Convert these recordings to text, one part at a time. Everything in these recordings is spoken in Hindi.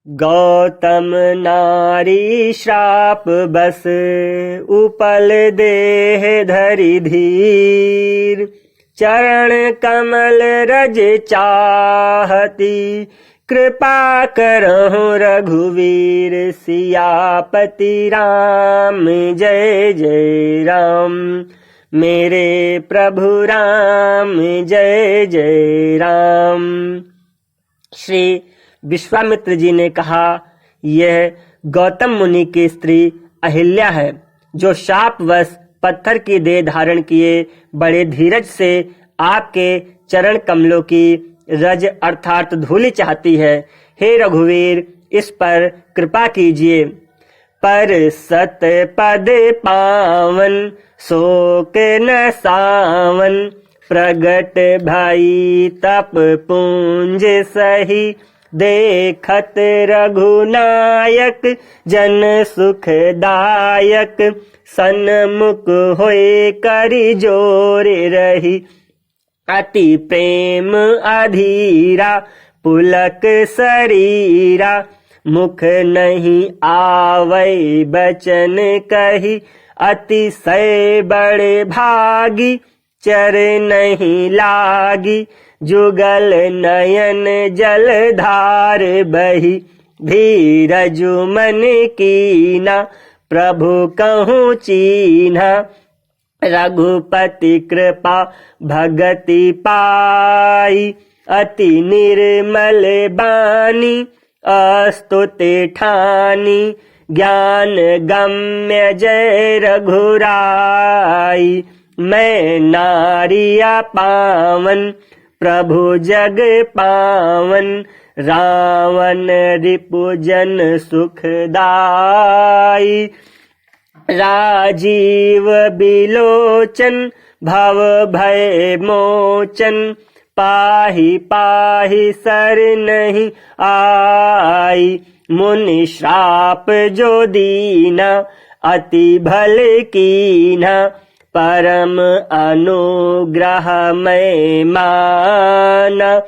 गौतम नारी श्राप बस उपल देह धरि धीर। चरण कमल रज चाहती कृपा करहु रघुवीर। सियापति राम जय जय राम, मेरे प्रभु राम जय जय राम। श्री विश्वामित्र जी ने कहा, यह गौतम मुनि की स्त्री अहिल्या है, जो शापवश पत्थर की देह धारण किए बड़े धीरज से आपके चरण कमलों की रज अर्थात धूलि चाहती है। हे रघुवीर, इस पर कृपा कीजिए। पर सत पद पावन शोक न सावन। प्रगट भाई तप पुंज सही। देखत रघुनायक जन सुखदायक। सन्मुख होए करि जोर रही। अति प्रेम अधीरा पुलक शरीरा। मुख नहीं आवै बचन कही। अतिशय बड़े भागी चर नहीं लागी। जुगल नयन जल धार बही। धीरजु मन कीना प्रभु कहूँ चीन्हा। रघुपति कृपा भगति पाई। अति निर्मल बानी अस्तुति ठानी। ज्ञान गम्य जय रघुराई। मैं नारिया पावन प्रभु जग पावन। रावण रिपुजन सुखदाई। राजीव बिलोचन भव भय मोचन। पाहि पाहि सर नहीं आई। मुनि श्राप जो दीना अति भल कीन्हा। परम अनुग्रह मैं माना।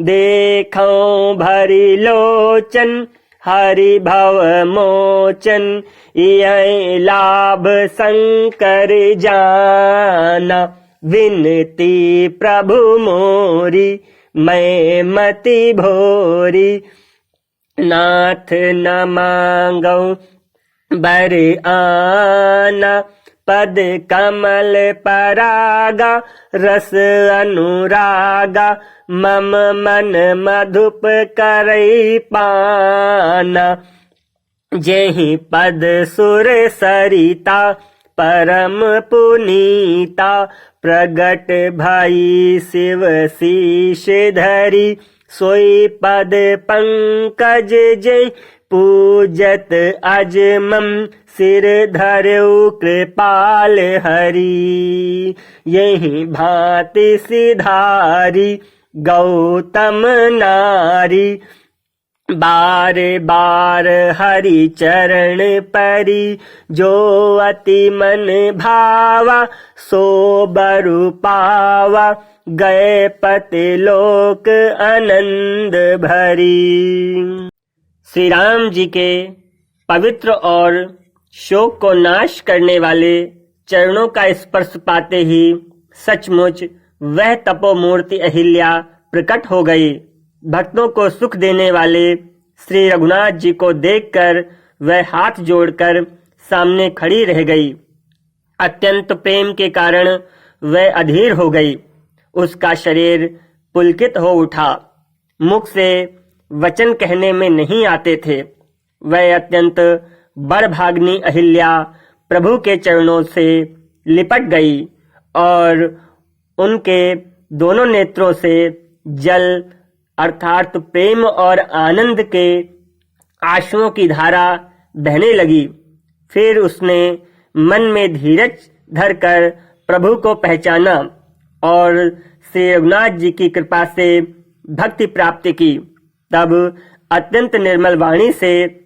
देखऊं भरी लोचन हरि भव मोचन। यह लाभ शंकर जाना। विनती प्रभु मोरी मैं मति भोरी। नाथ न मांगऊं बर आना। पद कमल परागा रस अनुरागा। मम मन मधुप करई पाना। जेहि पद सुर सरिता परम पुनीता। प्रगट भाई शिव शीश धरी। सोई पद पंकज जय पूजत अजमम। सिर धरऊ कृपाल हरि। यही भांति सिधारी गौतम नारी। बार बार हरि चरण परी। जो अति मन भावा सो बरु पावा। गए पति लोक आनंद भरी। श्री राम जी के पवित्र और शोक को नाश करने वाले चरणों का स्पर्श पाते ही सचमुच वह तपोमूर्ति अहिल्या प्रकट हो गई। भक्तों को सुख देने वाले श्री रघुनाथ जी को देखकर वह हाथ जोड़कर सामने खड़ी रह गई। अत्यंत प्रेम के कारण वह अधीर हो गई। उसका शरीर पुलकित हो उठा। मुख से वचन कहने में नहीं आते थे। वह अत्यंत बड़भाग्नि अहिल्या प्रभु के चरणों से लिपट गई और उनके दोनों नेत्रों से जल अर्थात प्रेम और आनंद के आंसुओं की धारा बहने लगी। फिर उसने मन में धीरज धरकर प्रभु को पहचाना और श्री रघुनाथ जी की कृपा से भक्ति प्राप्ति की। तब अत्यंत निर्मल वाणी से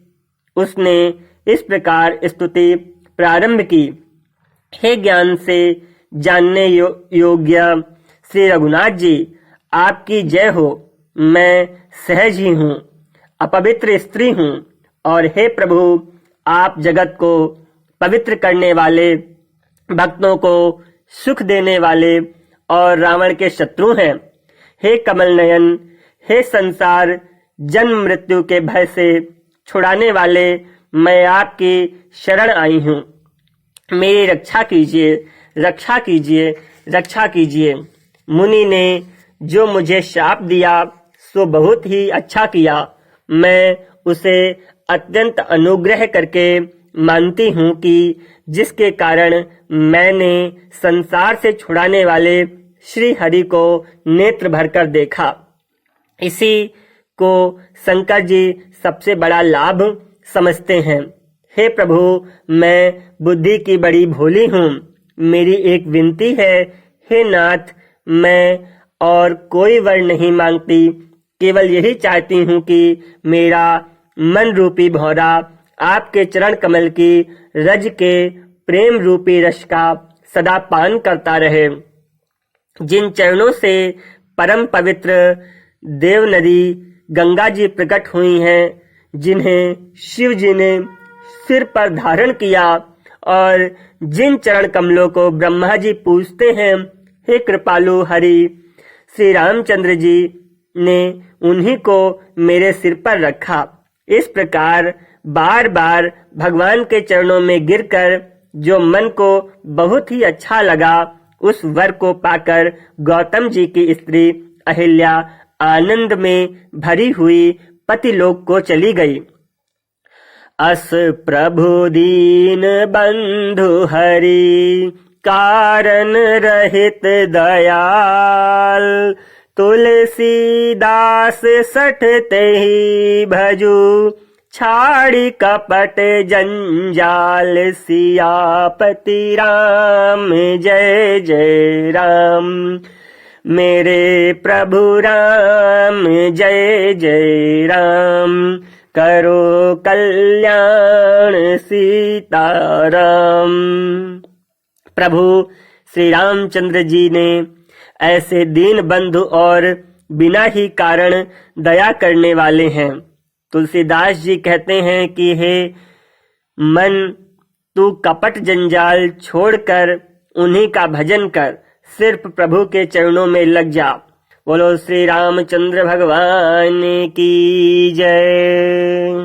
उसने इस प्रकार स्तुति प्रारंभ की। हे ज्ञान से जानने योग्य श्री रघुनाथ जी, आपकी जय हो। मैं सहज ही हूँ। अपवित्र स्त्री हूँ, और हे प्रभु, आप जगत को पवित्र करने वाले, भक्तों को सुख देने वाले और रावण के शत्रु हैं। हे कमल नयन, हे संसार जन्म मृत्यु के भय से छुड़ाने वाले, मैं आपकी शरण आई हूँ। मेरी रक्षा कीजिए, रक्षा कीजिए, रक्षा कीजिए। मुनि ने जो मुझे शाप दिया सो बहुत ही अच्छा किया। मैं उसे अत्यंत अनुग्रह करके मानती हूँ कि जिसके कारण मैंने संसार से छुड़ाने वाले श्री हरि को नेत्र भरकर देखा। इसी को शंकर जी सबसे बड़ा लाभ समझते हैं। हे प्रभु, मैं बुद्धि की बड़ी भोली हूँ। मेरी एक विनती है, हे नाथ, मैं और कोई वर नहीं मांगती, केवल यही चाहती हूँ कि मेरा मन रूपी भौरा आपके चरण कमल की रज के प्रेम रूपी रस का सदा पान करता रहे। जिन चरणों से परम पवित्र देव नदी गंगा जी प्रकट हुई हैं, जिन्हें शिव जी ने सिर पर धारण किया, और जिन चरण कमलों को ब्रह्मा जी पूजते हैं, हे कृपालु हरि, श्री रामचंद्र जी ने उन्हीं को मेरे सिर पर रखा। इस प्रकार बार बार भगवान के चरणों में गिरकर जो मन को बहुत ही अच्छा लगा, उस वर को पाकर गौतम जी की स्त्री अहिल्या आनंद में भरी हुई पतिलोक को चली गई। अस प्रभु दीन बंधु हरि, कारण रहित दयाल, तुलसीदास सठते ही भजू, छाड़ी कपट जंजाल, सियापति राम जय जय राम। मेरे प्रभु राम जय जय राम, करो कल्याण सीताराम। प्रभु श्री रामचंद्र जी ने ऐसे दीन बंधु और बिना ही कारण दया करने वाले हैं। तुलसीदास जी कहते हैं कि हे मन, तू कपट जंजाल छोड़कर उन्हीं का भजन कर, सिर्फ प्रभु के चरणों में लग जा। बोलो श्री रामचंद्र भगवान की जय।